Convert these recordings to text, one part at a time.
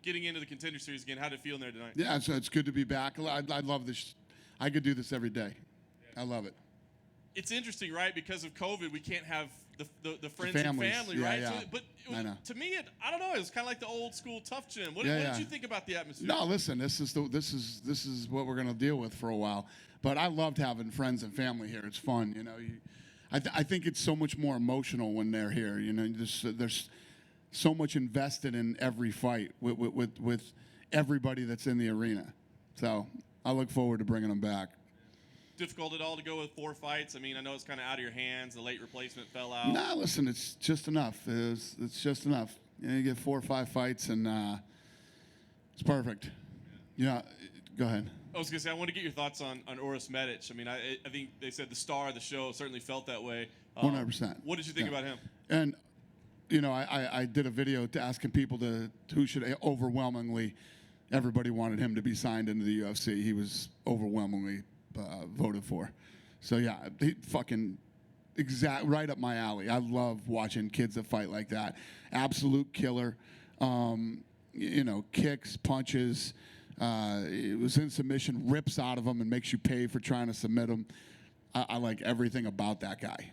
getting into the Contender Series again. How did it feel in there tonight? Yeah, so it's good to be back. I love this. I could do this every day. I love it. It's interesting, right? Because of COVID, we can't have the friends The and family, yeah, right? Yeah. So, but to me, I don't know. It was kind of like the old school tough gym. What did you think about the atmosphere? No, listen. This is what we're gonna deal with for a while. But I loved having friends and family here. It's fun, I think it's so much more emotional when they're here. There's so much invested in every fight with everybody that's in the arena. So I look forward to bringing them back. Difficult at all to go with 4 fights? I mean, I know it's kind of out of your hands. The late replacement fell out. Nah, listen, it's just enough. It's just enough. You get 4 or 5 fights, and it's perfect. Yeah, go ahead. I was going to say, I want to get your thoughts on Uros Medic. I mean, I think they said the star of the show certainly felt that way. 100%. What did you think about him? And, I did a video asking people who should overwhelmingly, everybody wanted him to be signed into the UFC. He was overwhelmingly voted for. So yeah, he fucking right up my alley. I love watching kids that fight like that. Absolute killer. Kicks, punches. It was in submission, rips out of him and makes you pay for trying to submit him. I like everything about that guy.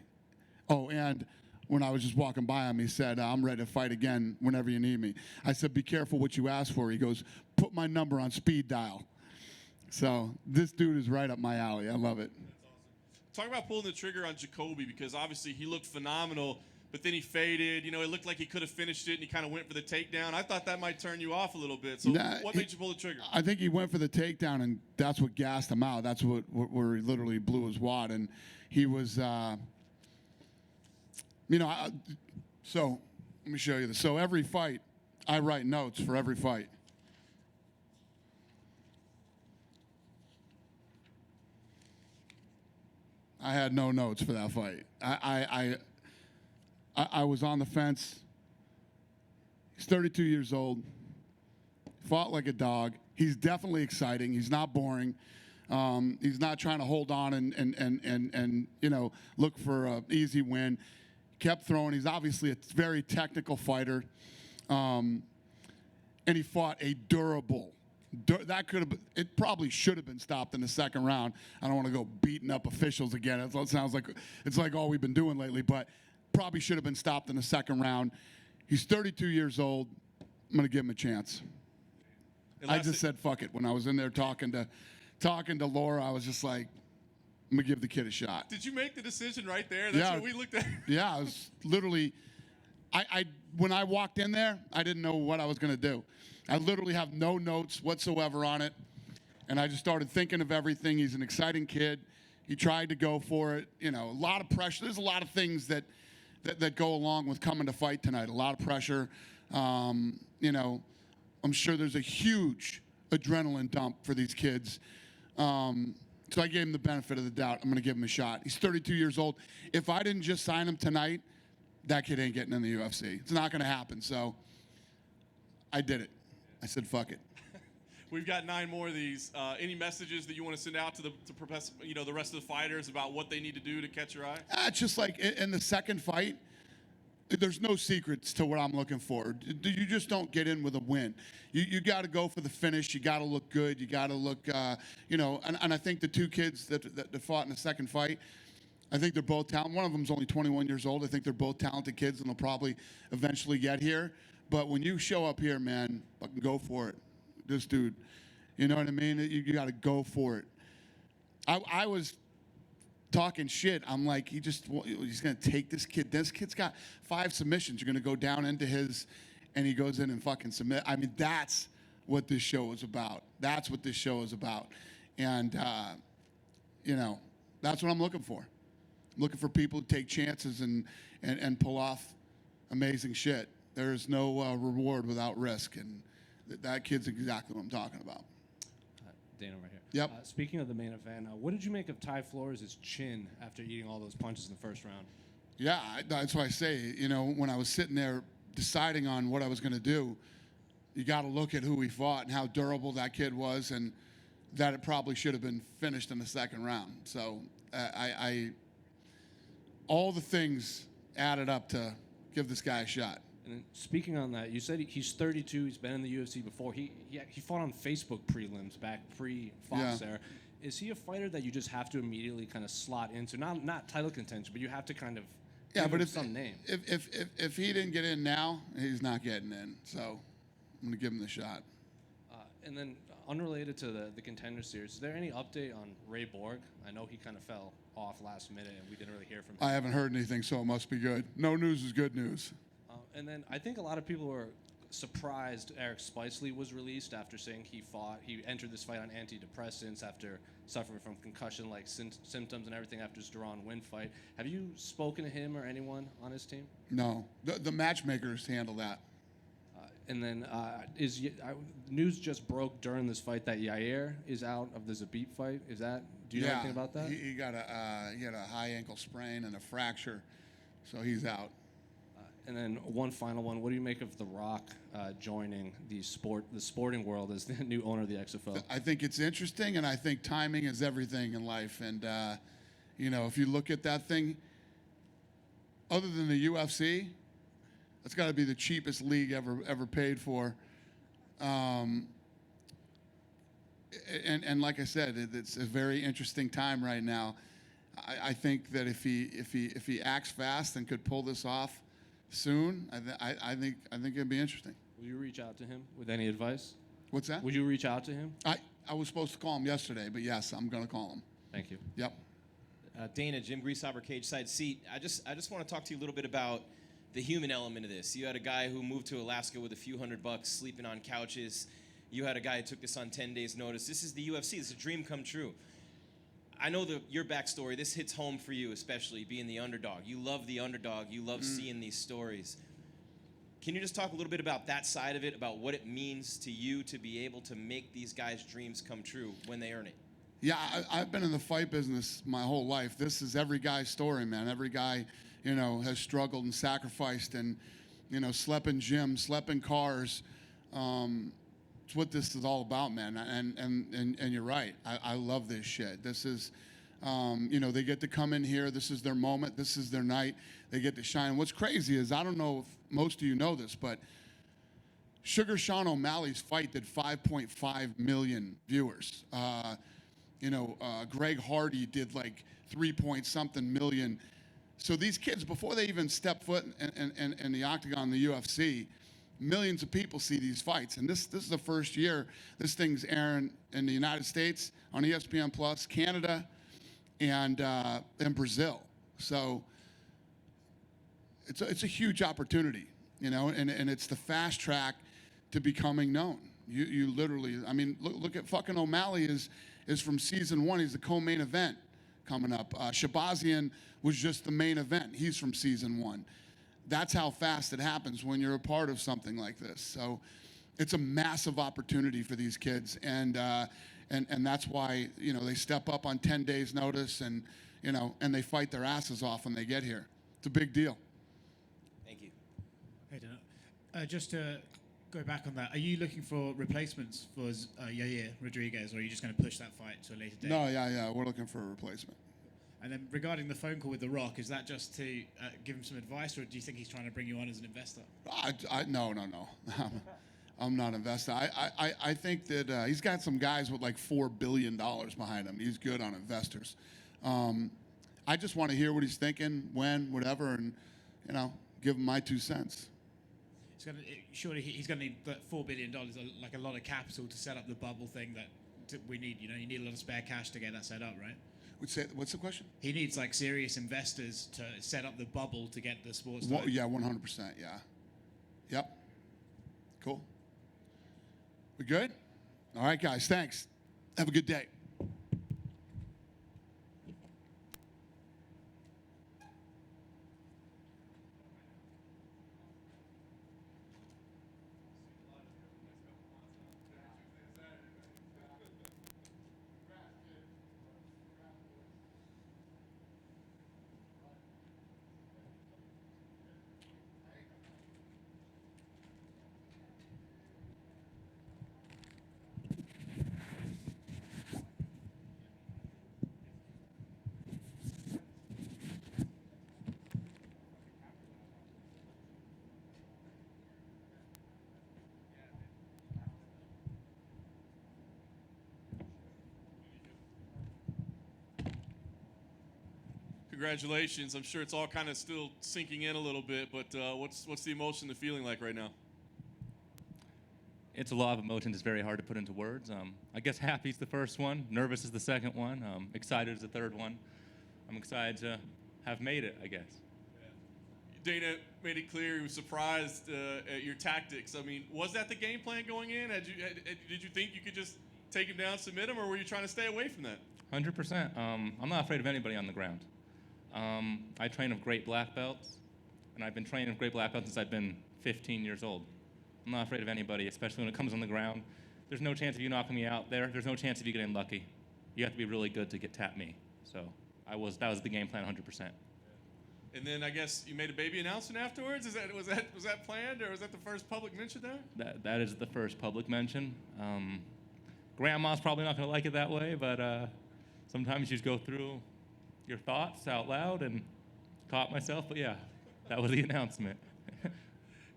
Oh, and when I was just walking by him, he said, "I'm ready to fight again whenever you need me." I said, "Be careful what you ask for." He goes, "Put my number on speed dial." So this dude is right up my alley. I love it. That's awesome. Talk about pulling the trigger on Jacoby, because obviously he looked phenomenal, but then he faded. It looked like he could have finished it, and he kind of went for the takedown. I thought that might turn you off a little bit. So what made you pull the trigger? I think he went for the takedown, and that's what gassed him out. That's where he literally blew his wad, and he was, so let me show you this. So every fight, I write notes for every fight. I had no notes for that fight. I was on the fence. He's 32 years old. Fought like a dog. He's definitely exciting. He's not boring. He's not trying to hold on and look for an easy win. Kept throwing. He's obviously a very technical fighter. And he fought a durable. It probably should have been stopped in the second round. I don't want to go beating up officials again. It sounds like it's like all we've been doing lately, but probably should have been stopped in the second round. He's 32 years old. I'm going to give him a chance. I just said fuck it when I was in there talking to Laura. I was just like, I'm going to give the kid a shot. Did you make the decision right there? That's what we looked at. Yeah, I was literally. When I walked in there, I didn't know what I was going to do. I literally have no notes whatsoever on it, and I just started thinking of everything. He's an exciting kid. He tried to go for it. A lot of pressure. There's a lot of things that go along with coming to fight tonight. A lot of pressure. I'm sure there's a huge adrenaline dump for these kids. So I gave him the benefit of the doubt. I'm going to give him a shot. He's 32 years old. If I didn't just sign him tonight, that kid ain't getting in the UFC. It's not going to happen. So I did it. I said, fuck it. We've got 9 more of these. Any messages that you want to send out to the rest of the fighters about what they need to do to catch your eye? It's just like in the second fight, there's no secrets to what I'm looking for. You just don't get in with a win. You got to go for the finish. You got to look good. You got to look, and I think the 2 kids that fought in the second fight, I think they're both talented. One of them's only 21 years old. I think they're both talented kids, and they'll probably eventually get here. But when you show up here, man, fucking go for it. This dude, you know what I mean? You got to go for it. I was talking shit. I'm like, he's going to take this kid. This kid's got 5 submissions. You're going to go down into his, and he goes in and fucking submit. I mean, that's what this show is about. That's what this show is about. And, that's what I'm looking for. I'm looking for people to take chances and pull off amazing shit. There is no reward without risk, and that kid's exactly what I'm talking about. Dana right here. Yep. Speaking of the main event, what did you make of Ty Flores' chin after eating all those punches in the first round? Yeah, that's why I say, when I was sitting there deciding on what I was going to do, you got to look at who he fought and how durable that kid was, and that it probably should have been finished in the second round. So all the things added up to give this guy a shot. And speaking on that, you said he's 32. He's been in the UFC before. He fought on Facebook prelims back pre-Fox era. Is he a fighter that you just have to immediately kind of slot into? Not title contention, but you have to kind of give him some name. If he didn't get in now, he's not getting in. So I'm going to give him the shot. And then unrelated to the Contender series, is there any update on Ray Borg? I know he kind of fell off last minute and we didn't really hear from him. I haven't heard anything, so it must be good. No news is good news. And then I think a lot of people were surprised Eric Spicely was released after saying he entered this fight on antidepressants after suffering from concussion-like symptoms and everything after his drawn-win fight. Have you spoken to him or anyone on his team? No. The matchmakers handle that. And then news just broke during this fight that Yair is out of the Zabit fight. Do you know anything about that? He got he had a high ankle sprain and a fracture, so he's out. And then one final one. What do you make of The Rock joining the sporting world as the new owner of the XFL? I think it's interesting, and I think timing is everything in life. And if you look at that thing, other than the UFC, that's got to be the cheapest league ever paid for. And like I said, it's a very interesting time right now. I think that if he acts fast and could pull this off soon, I think it'd be interesting. Will you reach out to him with any advice? What's that? Would you reach out to him? I was supposed to call him yesterday, but yes, I'm going to call him. Thank you. Yep. Dana, Jim Greaseover, Cage Side Seat. I just want to talk to you a little bit about the human element of this. You had a guy who moved to Alaska with a few $100, sleeping on couches. You had a guy who took this on 10 days' notice. This is the UFC. This is a dream come true. I know your backstory. This hits home for you, especially being the underdog. You love the underdog. You love seeing these stories. Can you just talk a little bit about that side of it, about what it means to you to be able to make these guys' dreams come true when they earn it? Yeah, I've been in the fight business my whole life. This is every guy's story, man. Every guy, has struggled and sacrificed and, slept in gyms, slept in cars. It's what this is all about, man. And you're right. I love this shit. This is, they get to come in here. This is their moment. This is their night. They get to shine. What's crazy is, I don't know if most of you know this, but Sugar Sean O'Malley's fight did 5.5 million viewers. Greg Hardy did like 3-point-something million. So these kids, before they even step foot in the octagon, the UFC, millions of people see these fights. And this is the first year this thing's airing in the United States on ESPN Plus, Canada, and Brazil. So it's a huge opportunity, and it's the fast track to becoming known. You literally, look at fucking O'Malley is from season 1. He's the co-main event coming up. Shabazian was just the main event. He's from season 1. That's how fast it happens when you're a part of something like this. So it's a massive opportunity for these kids, and that's why they step up on 10 days notice, and they fight their asses off when they get here. It's a big deal. Thank you. Hey, Dana. Just to go back on that, are you looking for replacements for Yair Rodriguez, or are you just going to push that fight to a later date? No, yeah, we're looking for a replacement. And then regarding the phone call with The Rock, is that just to give him some advice, or do you think he's trying to bring you on as an investor? No. I'm not an investor. I think that he's got some guys with like $4 billion behind him. He's good on investors. I just want to hear what he's thinking, when, whatever, and give him my 2 cents. Surely he's going to need that $4 billion, like a lot of capital to set up the bubble thing that we need. You need a lot of spare cash to get that set up, right? What's the question? He needs like serious investors to set up the bubble to get the sports started. Yeah, 100%. Yeah. Yep. Cool. We good? All right, guys. Thanks. Have a good day. Congratulations. I'm sure it's all kind of still sinking in a little bit, but what's the emotion, the feeling like right now? It's a lot of emotions. It's very hard to put into words. I guess happy's the first one. Nervous is the second one. Excited is the third one. I'm excited to have made it, I guess. Dana made it clear he was surprised at your tactics. I mean, was that the game plan going in? Did you think you could just take him down, submit him, or were you trying to stay away from that? 100%. I'm not afraid of anybody on the ground. I train with great black belts, and I've been training with great black belts since I've been 15 years old. I'm not afraid of anybody, especially when it comes on the ground. There's no chance of you knocking me out there. There's no chance of you getting lucky. You have to be really good to tap me. So that was the game plan 100%. And then I guess you made a baby announcement afterwards. Was that planned, or was that the first public mention there? That is the first public mention. Grandma's probably not going to like it that way, but sometimes you just go through your thoughts out loud and caught myself. But yeah, that was the announcement.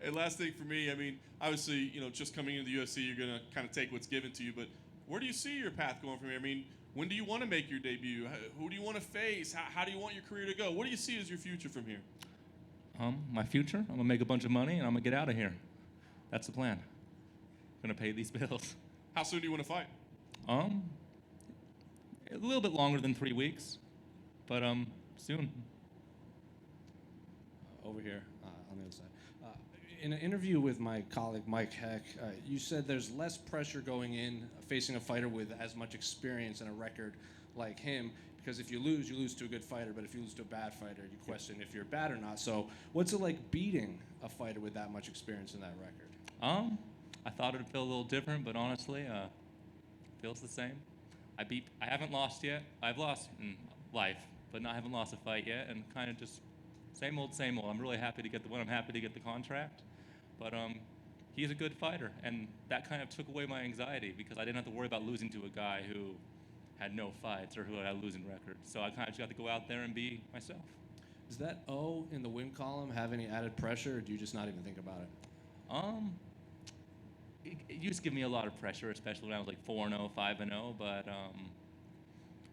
And last thing for me, I mean, obviously, just coming into the UFC, you're going to kind of take what's given to you. But where do you see your path going from here? I mean, when do you want to make your debut? Who do you want to face? How do you want your career to go? What do you see as your future from here? My future? I'm going to make a bunch of money, and I'm going to get out of here. That's the plan. I'm going to pay these bills. How soon do you want to fight? A little bit longer than 3 weeks, but soon. Over here on the other side. In an interview with my colleague Mike Heck, you said there's less pressure going in facing a fighter with as much experience and a record like him, because if you lose to a good fighter, but if you lose to a bad fighter, you question if you're bad or not. So what's it like beating a fighter with that much experience and that record? I thought it would feel a little different, but honestly, feels the same. I haven't lost yet. I've lost in life, but I haven't lost a fight yet, and kind of just same old, same old. I'm really happy to get the win. I'm happy to get the contract. But he's a good fighter, and that kind of took away my anxiety because I didn't have to worry about losing to a guy who had no fights or who had a losing record. So I kind of just got to go out there and be myself. Does that O in the win column have any added pressure, or do you just not even think about it? It used to give me a lot of pressure, especially when I was like 4-0, 5-0, but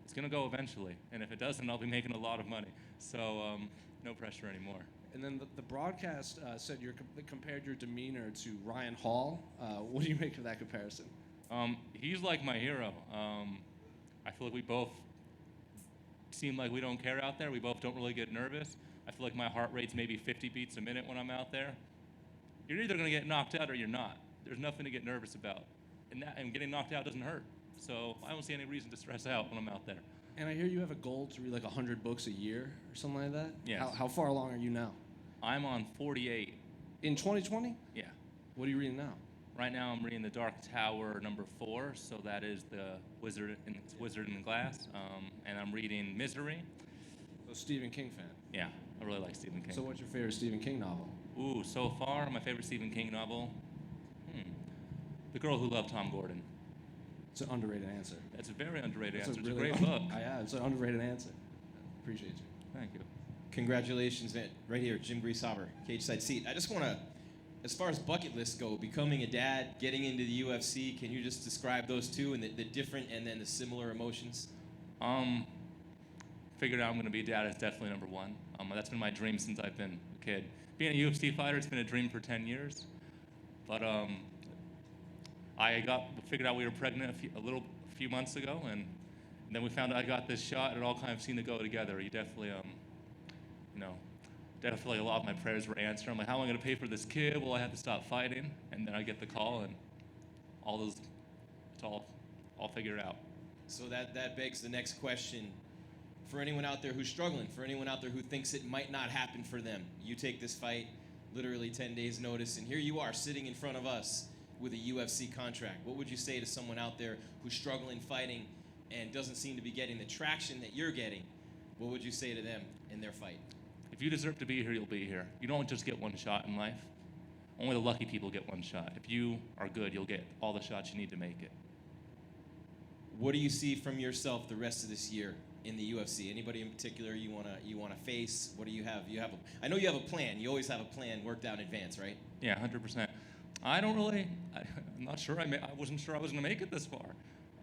it's going to go eventually. And if it doesn't, I'll be making a lot of money. So no pressure anymore. And then the broadcast said compared your demeanor to Ryan Hall. What do you make of that comparison? He's like my hero. I feel like we both seem like we don't care out there. We both don't really get nervous. I feel like my heart rate's maybe 50 beats a minute when I'm out there. You're either going to get knocked out or you're not. There's nothing to get nervous about. And getting knocked out doesn't hurt. So I don't see any reason to stress out when I'm out there. And I hear you have a goal to read like 100 books a year or something like that? Yes. How far along are you now? I'm on 48. In 2020? Yeah. What are you reading now? Right now I'm reading The Dark Tower #4, so that is the Wizard in the Glass. And I'm reading Misery. So Stephen King fan. Yeah, I really like Stephen King. So what's your favorite Stephen King novel? Ooh, so far, my favorite Stephen King novel? The Girl Who Loved Tom Gordon. It's an underrated answer. That's a very underrated answer. It's a really great book. It's an underrated answer. Appreciate you. Thank you. Congratulations, man. Right here, Jim Greasehaber, cage side seat. I just want to, as far as bucket lists go, becoming a dad, getting into the UFC, can you just describe those two and the different and then the similar emotions? Figured out I'm going to be a dad is definitely number one. That's been my dream since I've been a kid. Being a UFC fighter, it's been a dream for 10 years. But I figured out we were pregnant a few months ago, and then we found out I got this shot, and it all kind of seemed to go together. You definitely, definitely feel like a lot of my prayers were answered. I'm like, how am I going to pay for this kid? Well, I have to stop fighting, and then I get the call, and it's all figured out. So that begs the next question. For anyone out there who's struggling, for anyone out there who thinks it might not happen for them, you take this fight, literally 10 days notice, and here you are sitting in front of us with a UFC contract. What would you say to someone out there who's struggling fighting and doesn't seem to be getting the traction that you're getting? What would you say to them in their fight? If you deserve to be here, you'll be here. You don't just get one shot in life. Only the lucky people get one shot. If you are good, you'll get all the shots you need to make it. What do you see from yourself the rest of this year in the UFC? Anybody in particular you wanna face? What do you have? I know you have a plan. You always have a plan worked out in advance, right? Yeah, 100%. I'm not sure. I wasn't sure I was going to make it this far.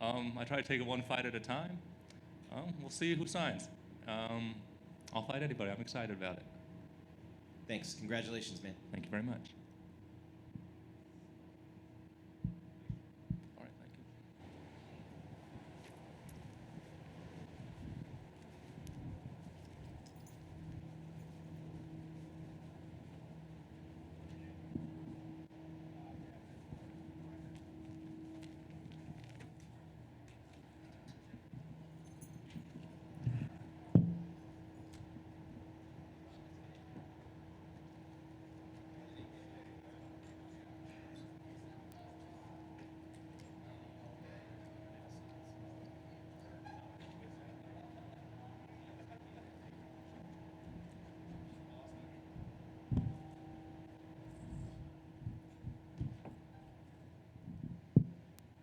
I try to take it one fight at a time. We'll see who signs. I'll fight anybody. I'm excited about it. Thanks. Congratulations, man. Thank you very much. All right, thank you.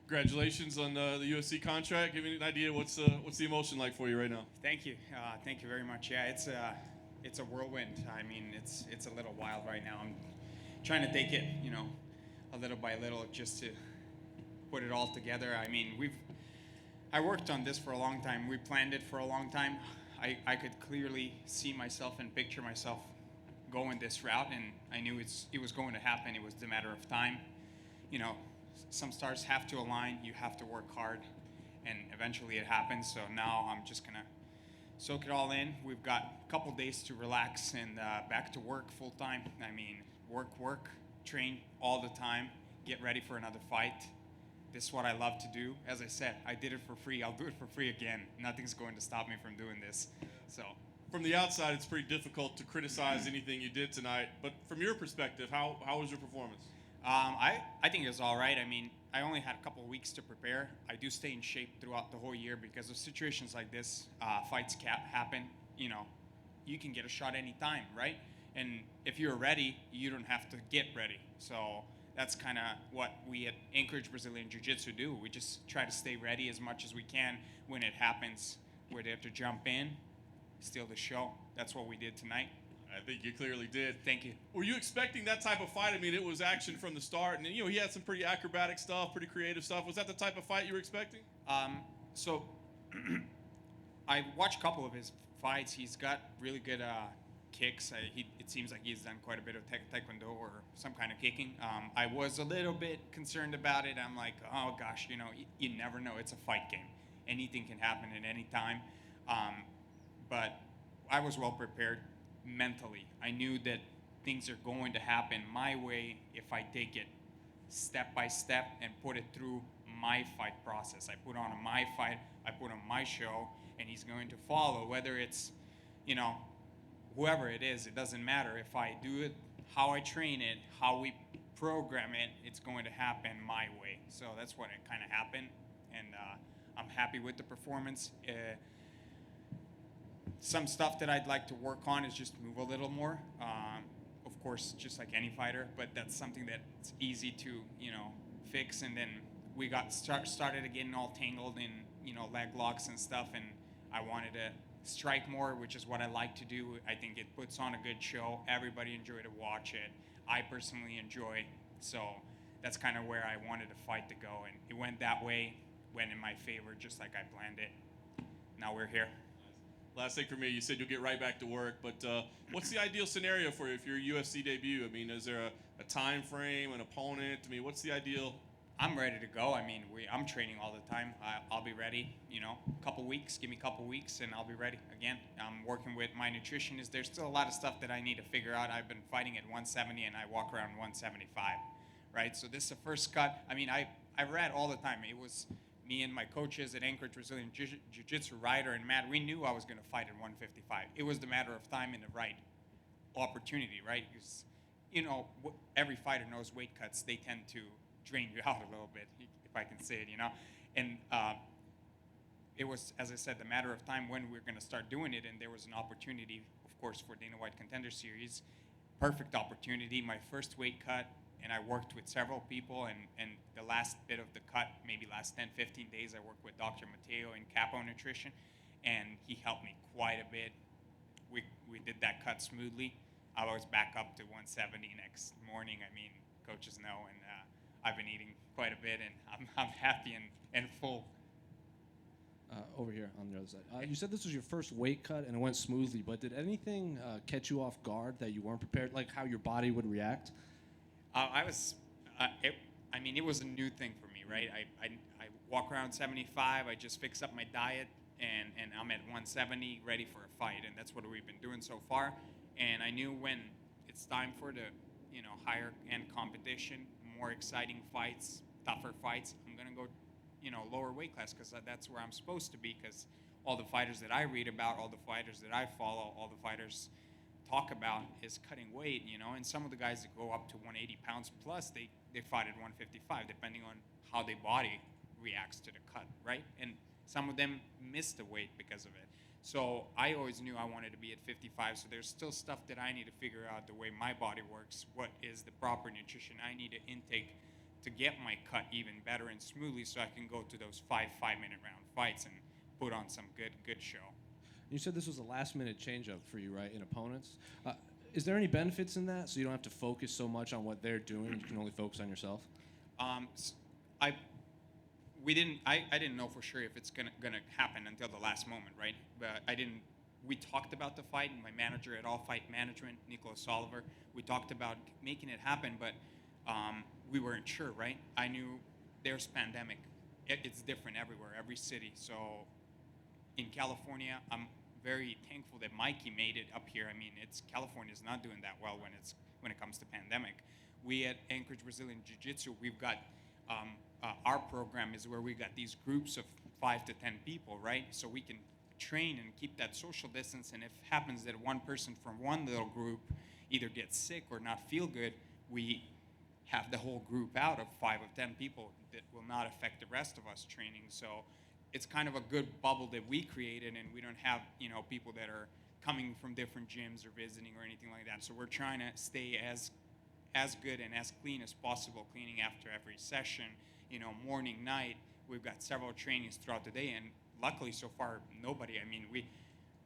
Congratulations on the UFC contract. Give me an idea what's the emotion like for you right now? Thank you very much. Yeah, it's a whirlwind. I mean, it's a little wild right now. I'm trying to take it, a little by little, just to put it all together. I mean, I worked on this for a long time. We planned it for a long time. I could clearly see myself and picture myself going this route, and I knew it was going to happen. It was a matter of time. Some stars have to align. You have to work hard, and eventually it happens. So now I'm just gonna soak it all in. We've got a couple days to relax and back to work full time. I mean, work, train all the time, get ready for another fight. This is what I love to do. As I said, I did it for free. I'll do it for free again. Nothing's going to stop me from doing this. So, From the outside, it's pretty difficult to criticize anything you did tonight. But from your perspective, how was your performance? I think it was all right. I mean, I only had a couple of weeks to prepare. I do stay in shape throughout the whole year because of situations like this. Fights happen. You can get a shot anytime, right? And if you're ready, you don't have to get ready. So that's kind of what we at Anchorage Brazilian Jiu-Jitsu do. We just try to stay ready as much as we can when it happens. We're there to jump in, steal the show. That's what we did tonight. I think you clearly did. Thank you. Were you expecting that type of fight? I mean, it was action from the start, and he had some pretty acrobatic stuff, pretty creative stuff. Was that the type of fight you were expecting? So I watched a couple of his fights. He's got really good kicks. It seems like he's done quite a bit of taekwondo or some kind of kicking. I was a little bit concerned about it. I'm like, oh gosh, you never know. It's a fight game. Anything can happen at any time. But I was well prepared mentally. I knew that things are going to happen my way if I take it step by step and put it through my fight process. I put on my fight, I put on my show, and he's going to follow. Whether it's, whoever it is, it doesn't matter. If I do it, how I train it, how we program it, it's going to happen my way. So that's what it kind of happened, and I'm happy with the performance. Some stuff that I'd like to work on is just move a little more. Of course, just like any fighter, but that's something that's easy to, fix. And then we got started getting all tangled in, leg locks and stuff, and I wanted to strike more, which is what I like to do. I think it puts on a good show. Everybody enjoy to watch it. I personally enjoy. So that's kind of where I wanted the fight to go, and it went that way, went in my favor, just like I planned it. Now we're here. Last thing for me, you said you'll get right back to work, but what's the ideal scenario for you if your UFC debut? I mean, is there a time frame, an opponent? I mean, what's the ideal? I'm ready to go. I mean, I'm training all the time. I'll be ready, a couple weeks. Give me a couple weeks, and I'll be ready. Again, I'm working with my nutritionist. There's still a lot of stuff that I need to figure out. I've been fighting at 170, and I walk around 175, right? So this is the first cut. I mean, I read all the time. It was me and my coaches at Anchorage Brazilian Jiu-Jitsu, Ryder and Matt. We knew I was going to fight at 155. It was the matter of time and the right opportunity, right? Because, every fighter knows weight cuts. They tend to drain you out a little bit, if I can say it, And it was, as I said, the matter of time when we were going to start doing it, and there was an opportunity, of course, for Dana White Contender Series. Perfect opportunity, my first weight cut, and I worked with several people, and the last bit of the cut, maybe last 10, 15 days, I worked with Dr. Mateo in Capo Nutrition, and he helped me quite a bit. We did that cut smoothly. I was back up to 170 next morning. I mean, coaches know, and I've been eating quite a bit, and I'm happy and full. over here on the other side. You said this was your first weight cut and it went smoothly, but did anything catch you off guard that you weren't prepared, like how your body would react? It was a new thing for me, right? I walk around 75. I just fix up my diet, and I'm at 170, ready for a fight, and that's what we've been doing so far. And I knew when it's time for the, higher end competition, more exciting fights, tougher fights, I'm gonna go, lower weight class because that's where I'm supposed to be. Because all the fighters that I read about, all the fighters that I follow, all the fighters talk about is cutting weight, and some of the guys that go up to 180 pounds plus, they fight at 155, depending on how their body reacts to the cut, right? And some of them miss the weight because of it. So I always knew I wanted to be at 55, so there's still stuff that I need to figure out the way my body works, what is the proper nutrition I need to intake to get my cut even better and smoothly so I can go to those 5-minute round fights and put on some good show. You said this was a last-minute change-up for you, right, in opponents. Is there any benefits in that, so you don't have to focus so much on what they're doing? You can only focus on yourself? I didn't know for sure if it's gonna happen until the last moment, right? But we talked about the fight, and my manager at All Fight Management, Nicholas Oliver, we talked about making it happen, but we weren't sure, right? I knew there's pandemic. It's different everywhere, every city. So in California, I'm very thankful that Mikey made it up here. I mean, California's not doing that well when it comes to pandemic. We at Anchorage Brazilian Jiu-Jitsu, we've got our program is where we got these groups of 5 to 10 people, right? So we can train and keep that social distance. And if it happens that one person from one little group either gets sick or not feel good, we have the whole group out of 5 or 10 people that will not affect the rest of us training. So it's kind of a good bubble that we created, and we don't have people that are coming from different gyms or visiting or anything like that. So we're trying to stay as good and as clean as possible, cleaning after every session, morning, night. We've got several trainings throughout the day, and luckily so far nobody. I mean, we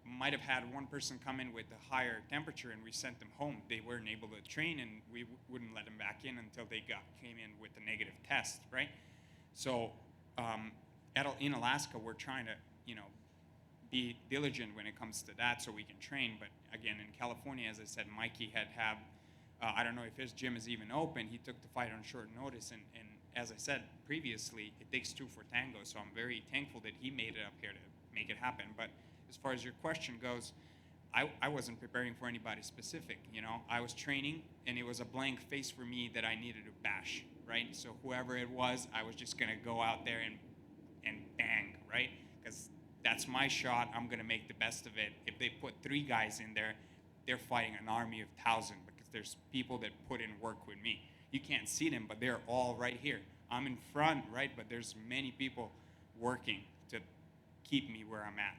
might have had one person come in with a higher temperature and we sent them home. They weren't able to train, and we wouldn't let them back in until they came in with a negative test, right? So in Alaska, we're trying to, be diligent when it comes to that so we can train. But again, in California, as I said, Mikey had I don't know if his gym is even open. He took the fight on short notice, and as I said previously, it takes 2 for tango. So I'm very thankful that he made it up here to make it happen. But as far as your question goes, I wasn't preparing for anybody specific. I was training, and it was a blank face for me that I needed to bash, right? So whoever it was, I was just gonna go out there and bang, right? Because that's my shot. I'm gonna make the best of it. If they put 3 guys in there, they're fighting an army of 1,000, because there's people that put in work with me. You can't see them, but they're all right here. I'm in front, right? But there's many people working to keep me where I'm at.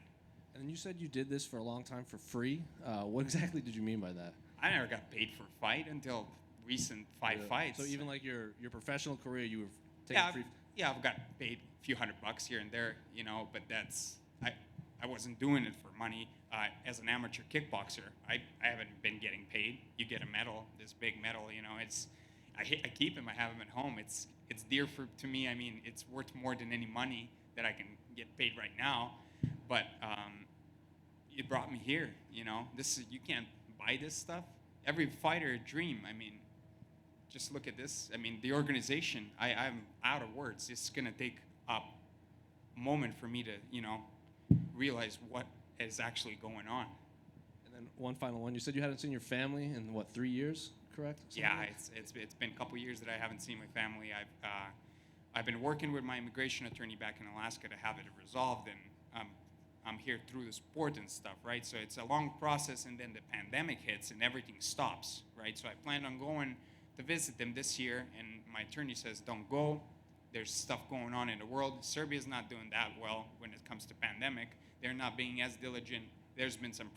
And then you said you did this for a long time for free. What exactly did you mean by that? I never got paid for a fight until recent 5 fights. So even like your professional career, you were taking free. Yeah, I've got paid a few $100 here and there, but I wasn't doing it for money. As an amateur kickboxer, I haven't been getting paid. You get a medal, this big medal, I keep them. I have them at home. It's dear to me. I mean, it's worth more than any money that I can get paid right now. But it brought me here. You can't buy this stuff. Every fighter a dream. I mean, just look at this. I mean, the organization. I'm out of words. It's gonna take a moment for me to realize what is actually going on. And then one final one. You said you hadn't seen your family in 3 years, correct? Yeah, it's been a couple years that I haven't seen my family. I've been working with my immigration attorney back in Alaska to have it resolved, and I'm here through the sport and stuff, right? So it's a long process, and then the pandemic hits and everything stops, right? So I planned on going to visit them this year, and my attorney says, don't go. There's stuff going on in the world. Serbia's not doing that well when it comes to pandemic. They're not being as diligent. There's been some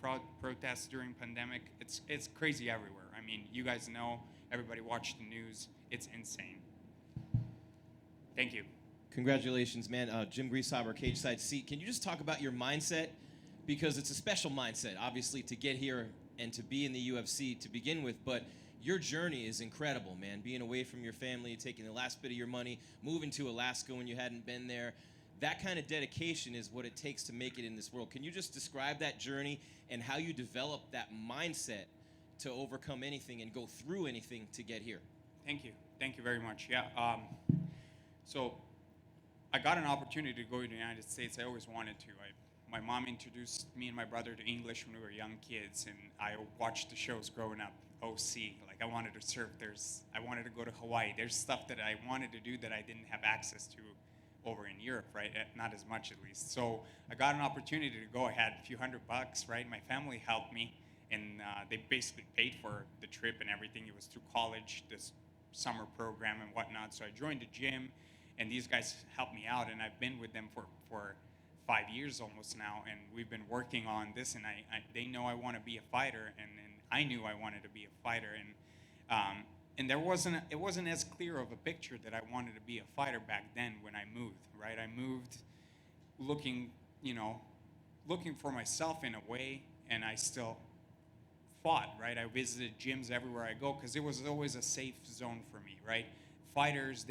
protests during pandemic. It's crazy everywhere. I mean, you guys know, everybody watch the news. It's insane. Thank you. Congratulations, man. Jim Grieshaber, cage side seat. Can you just talk about your mindset? Because it's a special mindset, obviously, to get here and to be in the UFC to begin with. But your journey is incredible, man. Being away from your family, taking the last bit of your money, moving to Alaska when you hadn't been there. that kind of dedication is what it takes to make it in this world. Can you just describe that journey and how you develop that mindset to overcome anything and go through anything to get here? Thank you. Thank you very much. Yeah. So I got an opportunity to go to the United States. I always wanted to. My mom introduced me and my brother to English when we were young kids, and I watched the shows growing up. OC, like I wanted to surf. I wanted to go to Hawaii. There's stuff that I wanted to do that I didn't have access to over in Europe, right? Not as much, at least. So I got an opportunity to go. I had a few $100, right? My family helped me, and they basically paid for the trip and everything. It was through college, this summer program and whatnot. So I joined a gym, and these guys helped me out, and I've been with them for 5 years almost now, and we've been working on this, and they know I want to be a fighter, and I knew I wanted to be a fighter, and it wasn't as clear of a picture that I wanted to be a fighter back then when I moved, right? I moved looking for myself in a way, and I still fought, right? I visited gyms everywhere I go because it was always a safe zone for me, right? Fighters,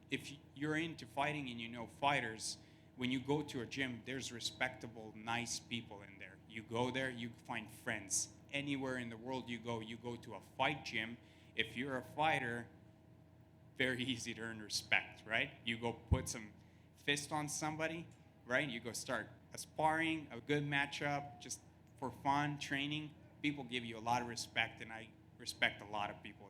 if you're into fighting and you know fighters, when you go to a gym, there's respectable, nice people in there. You go there, you find friends. Anywhere in the world you go to a fight gym. If you're a fighter, very easy to earn respect, right? You go put some fist on somebody, right? You go start a sparring, a good matchup, just for fun, training. People give you a lot of respect, and I respect a lot of people,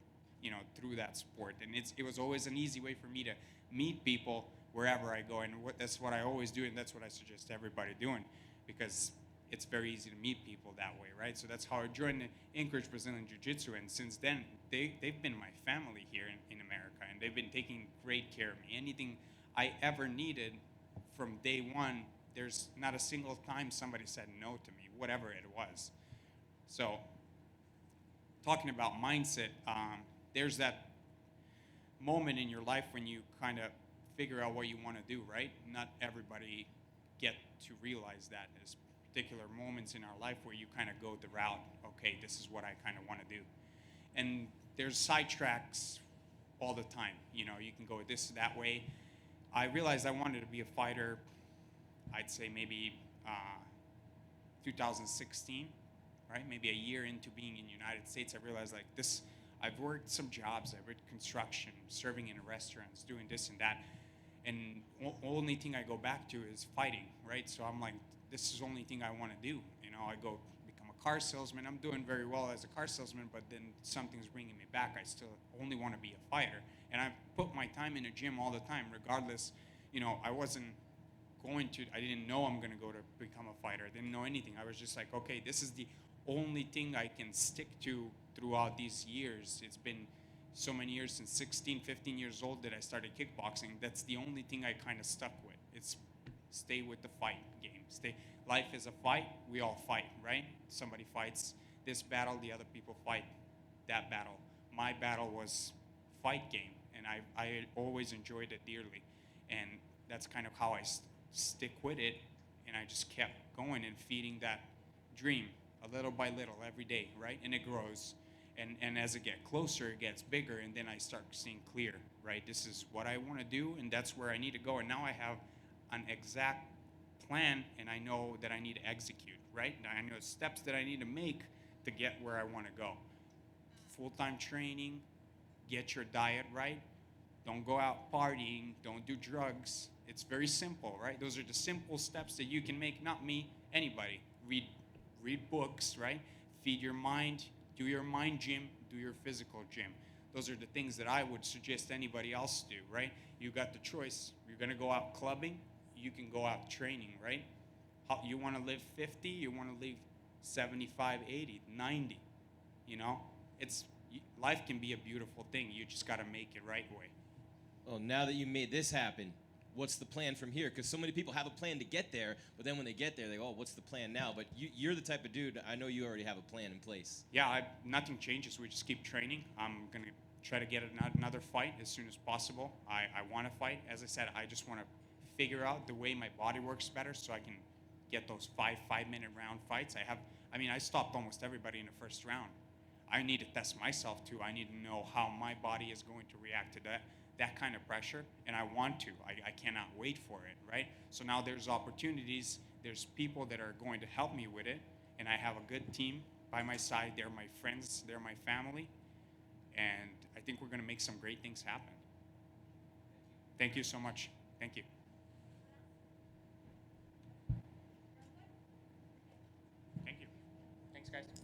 through that sport. And it was always an easy way for me to meet people wherever I go, and that's what I always do, and that's what I suggest everybody doing, because it's very easy to meet people that way, right? So that's how I joined Anchorage Brazilian Jiu-Jitsu, and since then, they've been my family here in America, and they've been taking great care of me. Anything I ever needed from day one, there's not a single time somebody said no to me, whatever it was. So talking about mindset, there's that moment in your life when you kind of figure out what you want to do, right? Not everybody get to realize that. There's particular moments in our life where you kind of go the route, okay, this is what I kind of want to do. And there's sidetracks all the time. You can go this, that way. I realized I wanted to be a fighter, I'd say maybe 2016, right? Maybe a year into being in the United States, I realized like this, I've worked some jobs, I've worked construction, serving in restaurants, doing this and that. And only thing I go back to is fighting, right? So I'm like, this is the only thing I want to do. I go become a car salesman. I'm doing very well as a car salesman, but then something's bringing me back. I still only want to be a fighter. And I put my time in the gym all the time, regardless. I wasn't I didn't know I'm going to go to become a fighter. I didn't know anything. I was just like, okay, this is the only thing I can stick to throughout these years. It's been so many years, since 16, 15 years old that I started kickboxing. That's the only thing I kind of stuck with. It's stay with the fight game. Life is a fight. We all fight, right? Somebody fights this battle, the other people fight that battle. My battle was fight game, and I always enjoyed it dearly. And that's kind of how I stick with it, and I just kept going and feeding that dream a little by little every day, right? And it grows. And as it gets closer, it gets bigger, and then I start seeing clear, right? This is what I want to do, and that's where I need to go. And now I have an exact plan, and I know that I need to execute, right? Now I know steps that I need to make to get where I want to go. Full-time training, get your diet right, don't go out partying, don't do drugs. It's very simple, right? Those are the simple steps that you can make, not me, anybody. Read books, right? Feed your mind, do your mind gym, do your physical gym. Those are the things that I would suggest anybody else do, right? You got the choice. You're going to go out clubbing, you can go out training, right? You want to live 50, you want to live 75, 80, 90, life can be a beautiful thing. You just got to make it right way. Well, now that you made this happen, what's the plan from here? Because so many people have a plan to get there, but then when they get there, they go, oh, what's the plan now? But you're the type of dude, I know you already have a plan in place. Yeah, nothing changes. We just keep training. I'm going to try to get another fight as soon as possible. I want to fight. As I said, I just want to figure out the way my body works better so I can get those five-minute round fights. I stopped almost everybody in the first round. I need to test myself too. I need to know how my body is going to react to that kind of pressure, and I want to. I cannot wait for it, right? So now there's opportunities, there's people that are going to help me with it, and I have a good team by my side. They're my friends, they're my family, and I think we're going to make some great things happen. Thank you so much. Thank you. Thank you. Thanks, guys.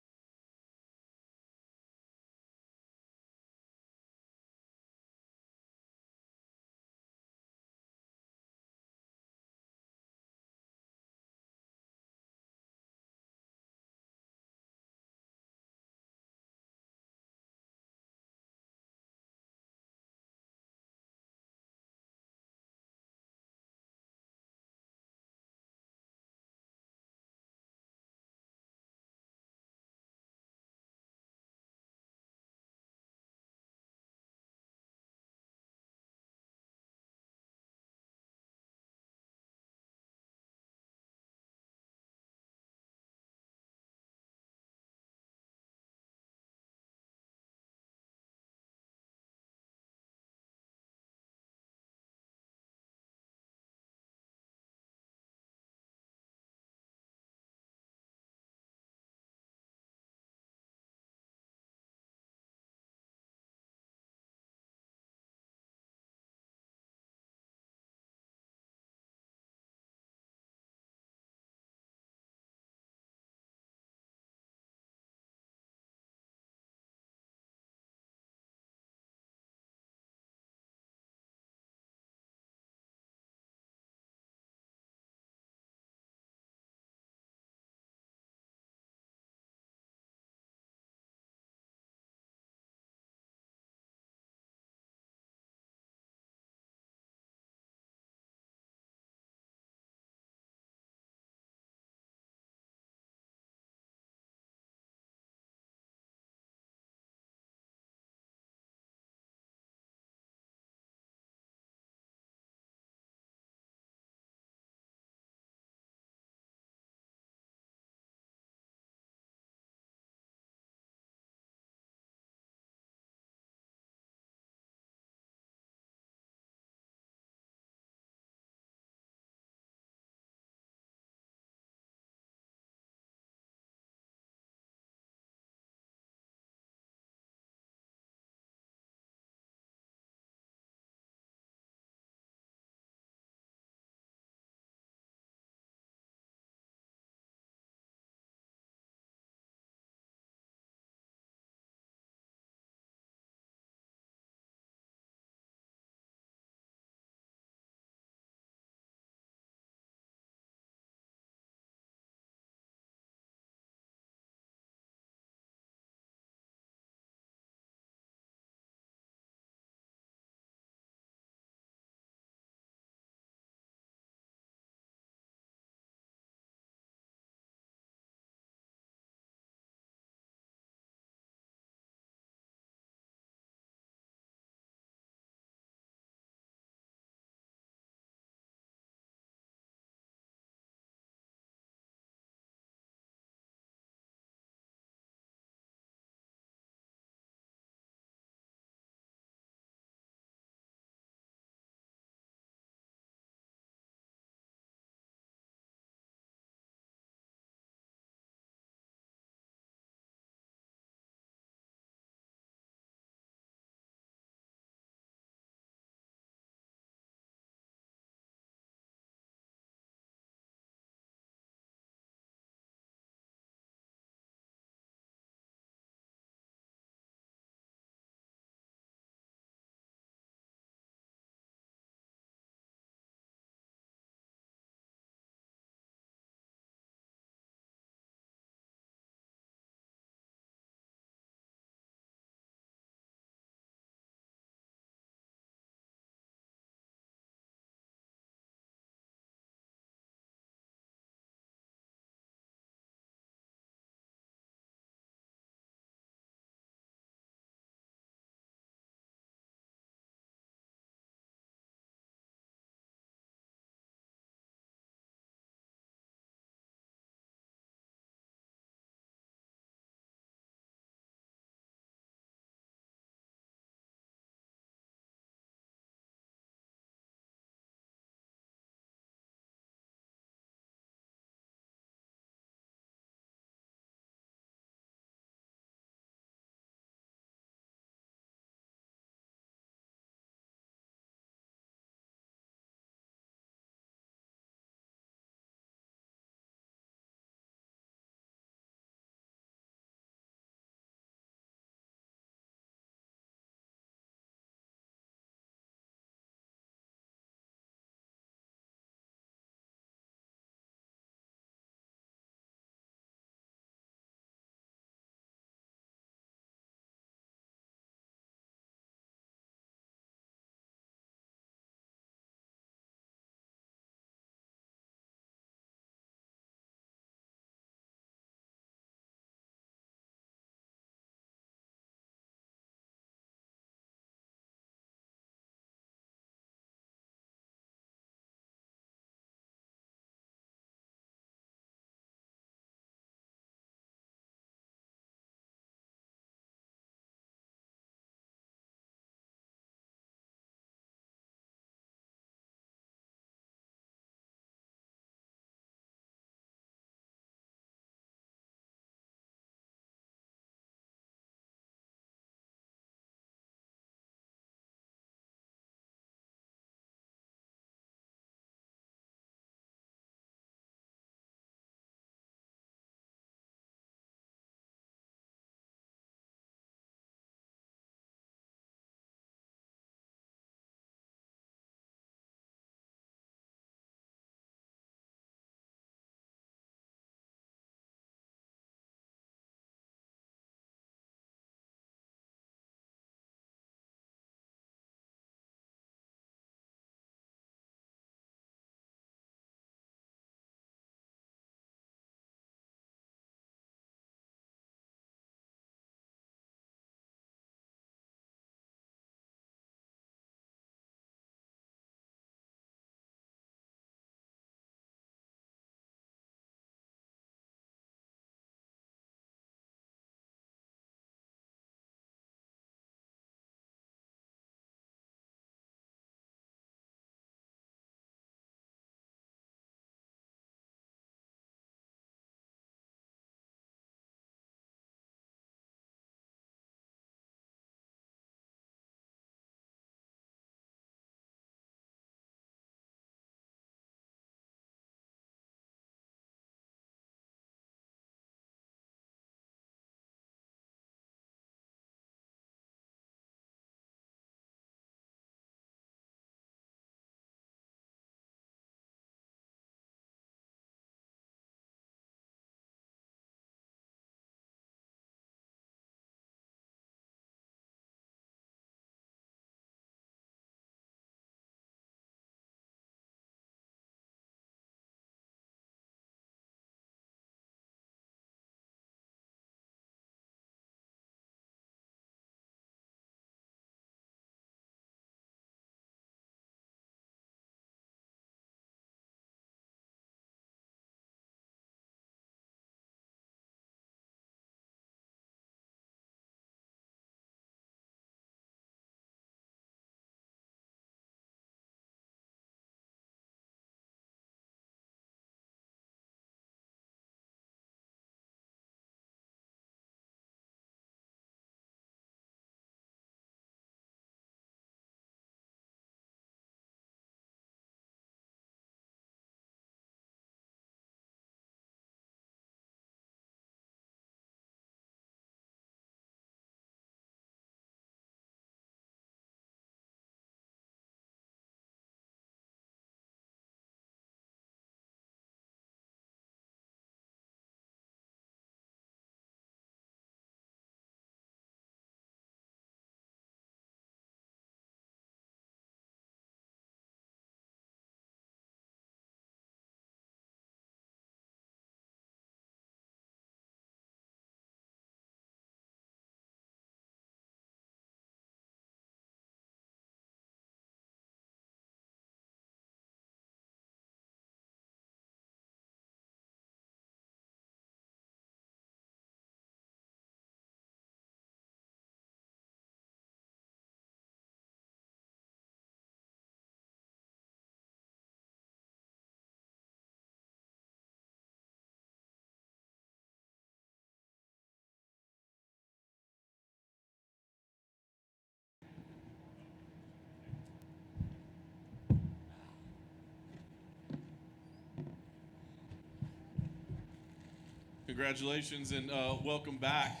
Congratulations and welcome back.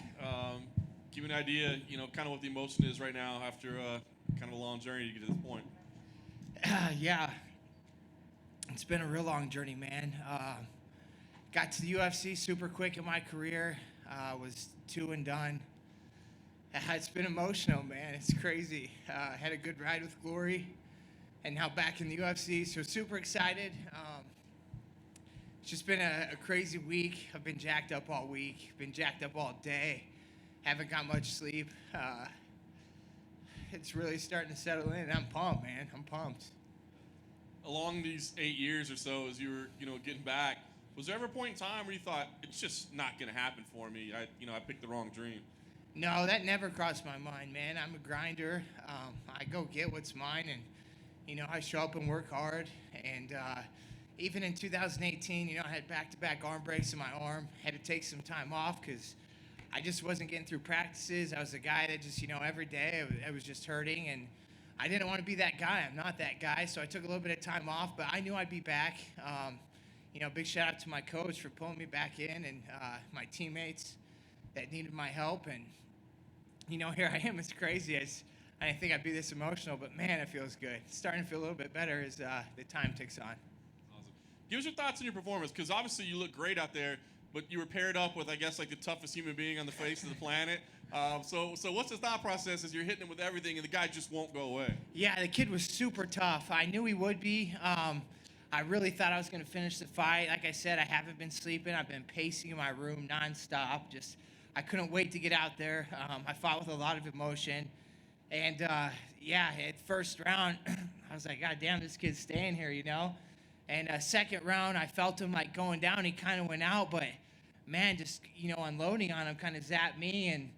Give me an idea, kind of what the emotion is right now after kind of a long journey to get to this point. Yeah, it's been a real long journey, man. Got to the UFC super quick in my career. Was 2 and done. It's been emotional, man. It's crazy. Had a good ride with Glory, and now back in the UFC. So super excited. It's just been a crazy week. I've been jacked up all week. Been jacked up all day. Haven't got much sleep. It's really starting to settle in. I'm pumped, man. I'm pumped. Along these 8 years or so, as you were, getting back, was there ever a point in time where you thought it's just not going to happen for me? I picked the wrong dream. No, that never crossed my mind, man. I'm a grinder. I go get what's mine, and I show up and work hard. And even in 2018, I had back-to-back arm breaks in my arm. Had to take some time off because I just wasn't getting through practices. I was a guy that just, every day I was just hurting, and I didn't want to be that guy. I'm not that guy, so I took a little bit of time off, but I knew I'd be back. Big shout out to my coach for pulling me back in, and my teammates that needed my help. And, here I am. It's crazy. I didn't think I'd be this emotional, but man, it feels good. It's starting to feel a little bit better as the time ticks on. Awesome. Give us your thoughts on your performance, because obviously you look great out there, but you were paired up with, I guess, like the toughest human being on the face of the planet. So what's the thought process as you're hitting him with everything and the guy just won't go away? Yeah, the kid was super tough. I knew he would be. I really thought I was going to finish the fight. Like I said, I haven't been sleeping. I've been pacing in my room nonstop. I couldn't wait to get out there. I fought with a lot of emotion. And, at first round, I was like, God damn, this kid's staying here, And second round, I felt him, going down. He kind of went out, but, man, just, unloading on him kind of zapped me. And,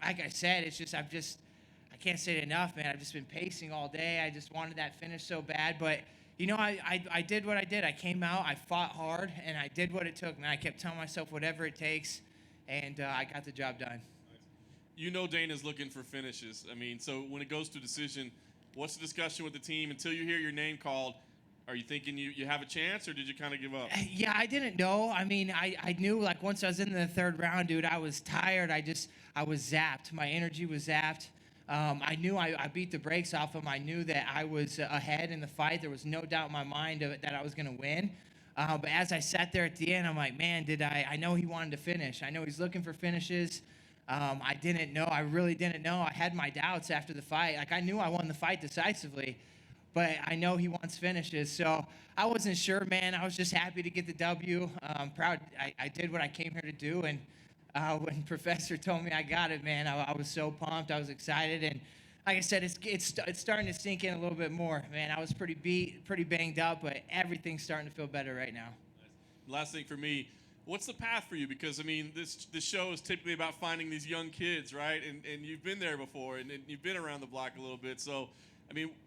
like I said, I can't say it enough, man. I've just been pacing all day. I just wanted that finish so bad. But, I did what I did. I came out, I fought hard, and I did what it took, man. I kept telling myself whatever it takes, and I got the job done. Dana's looking for finishes. So when it goes to a decision, what's the discussion with the team until you hear your name called? Are you thinking you have a chance, or did you kind of give up? Yeah, I didn't know. I knew, once I was in the third round, dude, I was tired. I was zapped. My energy was zapped. I knew I beat the brakes off him. I knew that I was ahead in the fight. There was no doubt in my mind that I was going to win. But as I sat there at the end, I'm like, man, I know he wanted to finish. I know he's looking for finishes. I didn't know. I really didn't know. I had my doubts after the fight. I knew I won the fight decisively, but I know he wants finishes. So I wasn't sure, man. I was just happy to get the W. Proud. I did what I came here to do, and when Professor told me I got it, man, I was so pumped. I was excited, and like I said, it's starting to sink in a little bit more, man. I was pretty beat, pretty banged up, but everything's starting to feel better right now. Last thing for me, what's the path for you? Because this show is typically about finding these young kids, right? And you've been there before, and you've been around the block a little bit. So,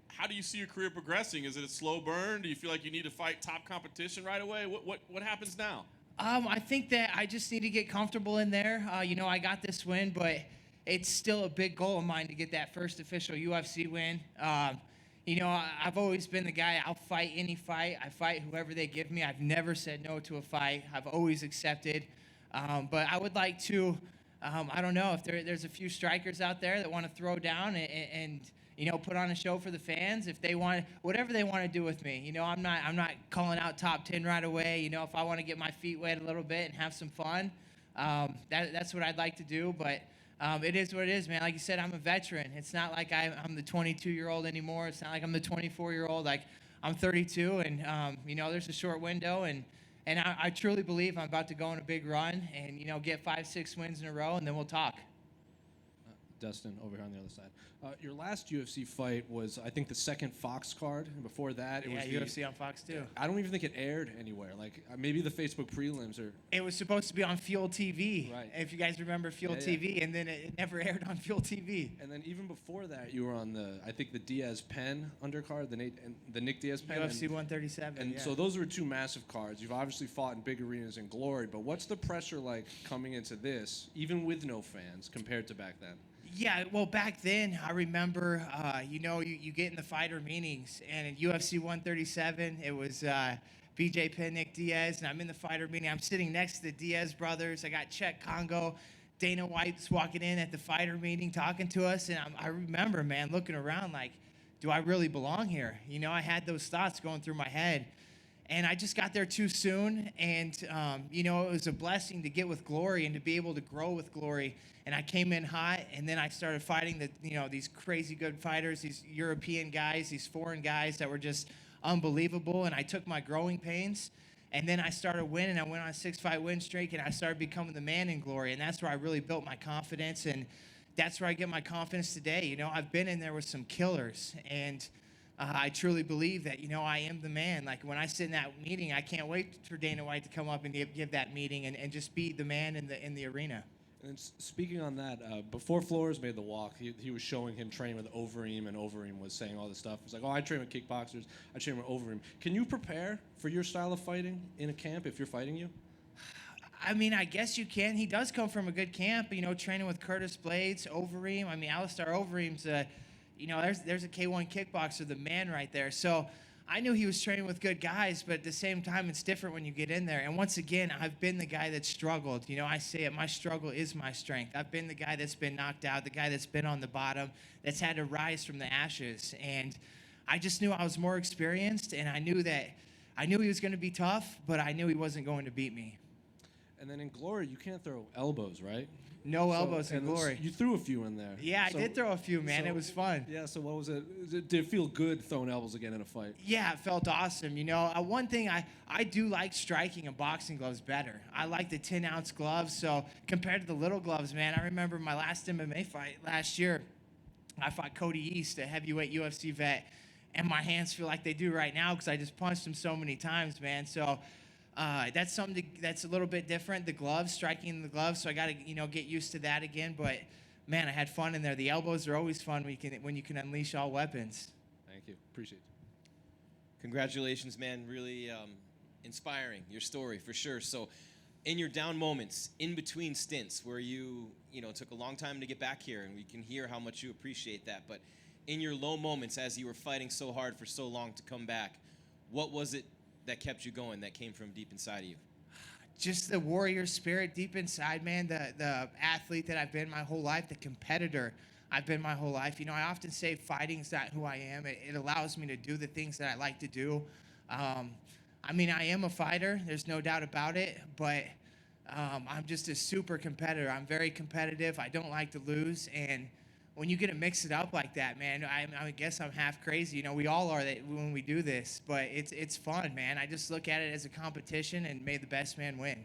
how do you see your career progressing? Is it a slow burn? Do you feel like you need to fight top competition right away? What happens now? I think that I just need to get comfortable in there. I got this win, but it's still a big goal of mine to get that first official UFC win. I've always been the guy, I'll fight any fight. I fight whoever they give me. I've never said no to a fight. I've always accepted. But I would like to, I don't know, if there's a few strikers out there that want to throw down and put on a show for the fans. If they want, whatever they want to do with me. I'm not calling out top 10 right away. If I want to get my feet wet a little bit and have some fun, that's what I'd like to do. But it is what it is, man. Like you said, I'm a veteran. It's not like I'm the 22-year-old anymore. It's not like I'm the 24-year-old. Like, I'm 32, and there's a short window, and I truly believe I'm about to go on a big run and get 5-6 wins in a row, and then we'll talk. Dustin, over here on the other side. Your last UFC fight was, I think, the second Fox card, and before that, it was UFC on Fox too. I don't even think it aired anywhere. Maybe the Facebook prelims or. It was supposed to be on Fuel TV. Right. If you guys remember Fuel TV, and then it never aired on Fuel TV. And then even before that, you were on I think the Diaz Penn undercard, the Nick Diaz Penn. UFC 137. And so those were two massive cards. You've obviously fought in big arenas in glory, but what's the pressure like coming into this, even with no fans, compared to back then? Yeah, well, back then, I remember, you get in the fighter meetings, and in UFC 137, it was BJ Penn, Nick Diaz, and I'm in the fighter meeting. I'm sitting next to the Diaz brothers. I got Chet Congo. Dana White's walking in at the fighter meeting talking to us, and I remember, man, looking around like, do I really belong here? You know, I had those thoughts going through my head. And I just got there too soon, and you know, it was a blessing to get with Glory and to be able to grow with Glory. And I came in hot, and then I started fighting these crazy good fighters, these European guys, these foreign guys that were just unbelievable. And I took my growing pains, and then I started winning. I went on a 6-fight win streak, and I started becoming the man in Glory. And that's where I really built my confidence, and that's where I get my confidence today. You know, I've been in there with some killers, and I truly believe that, you know, I am the man. Like, when I sit in that meeting, I can't wait for Dana White to come up and give that meeting and just be the man in the arena. And speaking on that, before Flores made the walk, he was showing him training with Overeem, and Overeem was saying all this stuff. He's like, oh, I train with kickboxers. I train with Overeem. Can you prepare for your style of fighting in a camp if you're fighting you? I mean, I guess you can. He does come from a good camp, you know, training with Curtis Blades, Overeem. I mean, Alistair Overeem's you know, there's a K1 kickboxer, the man right there. So I knew he was training with good guys, but at the same time, it's different when you get in there. And once again, I've been the guy that struggled. You know, I say it, my struggle is my strength. I've been the guy that's been knocked out, the guy that's been on the bottom, that's had to rise from the ashes. And I just knew I was more experienced, and I knew he was going to be tough, but I knew he wasn't going to beat me. And then in Glory, you can't throw elbows, right? No elbows in Glory. You threw a few in there. Yeah, I did throw a few, man. It was fun. Yeah, so what was it? Did it feel good throwing elbows again in a fight? Yeah, it felt awesome. You know, one thing I do like striking and boxing gloves better. I like the 10-ounce gloves. So compared to the little gloves, man, I remember my last MMA fight last year. I fought Cody East, a heavyweight UFC vet, and my hands feel like they do right now because I just punched him so many times, man. So that's something that's a little bit different. The gloves, striking the gloves. So I got to, you know, get used to that again. But man, I had fun in there. The elbows are always fun when you can unleash all weapons. Thank you. Appreciate it. Congratulations, man. Really inspiring, your story, for sure. So in your down moments, in between stints where you took a long time to get back here, and we can hear how much you appreciate that, but in your low moments as you were fighting so hard for so long to come back, what was it that kept you going, that came from deep inside of you? Just the warrior spirit deep inside, man. The athlete that I've been my whole life, the competitor I've been my whole life. You know, I often say fighting's not who I am. It allows me to do the things that I like to do. I mean, I am a fighter. There's no doubt about it. But I'm just a super competitor. I'm very competitive. I don't like to lose. And when you get to mix it up like that, man, I guess I'm half crazy. You know, we all are when we do this, but it's fun, man. I just look at it as a competition, and may the best man win.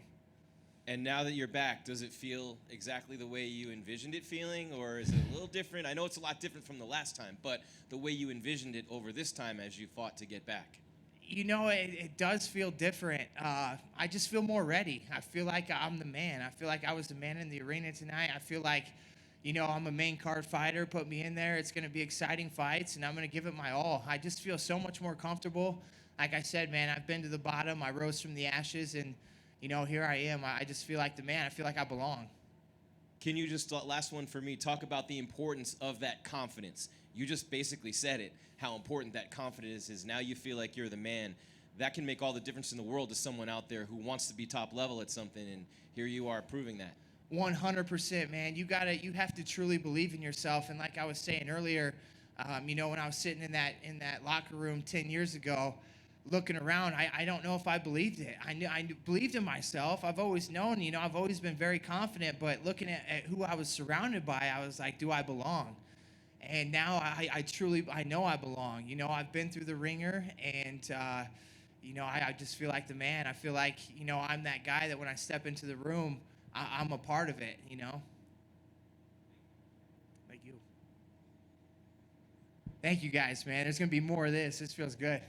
And now that you're back, does it feel exactly the way you envisioned it feeling, or is it a little different? I know it's a lot different from the last time, but the way you envisioned it over this time as you fought to get back. You know, it does feel different. I just feel more ready. I feel like I'm the man. I feel like I was the man in the arena tonight. I feel like, you know, I'm a main card fighter. Put me in there. It's going to be exciting fights, and I'm going to give it my all. I just feel so much more comfortable. Like I said, man, I've been to the bottom. I rose from the ashes, and, you know, here I am. I just feel like the man. I feel like I belong. Can you just, last one for me, talk about the importance of that confidence? You just basically said it, how important that confidence is. Now you feel like you're the man. That can make all the difference in the world to someone out there who wants to be top level at something, and here you are proving that. 100%, man. You have to truly believe in yourself. And like I was saying earlier, you know, when I was sitting in that locker room 10 years ago, looking around, I don't know if I believed it. I believed in myself. I've always known, you know, I've always been very confident. But looking at who I was surrounded by, I was like, do I belong? And now I truly know I belong. You know, I've been through the ringer, and you know, I just feel like the man. I feel like, you know, I'm that guy that when I step into the room, I'm a part of it, you know? Thank you. Thank you, guys, man. There's going to be more of this. This feels good.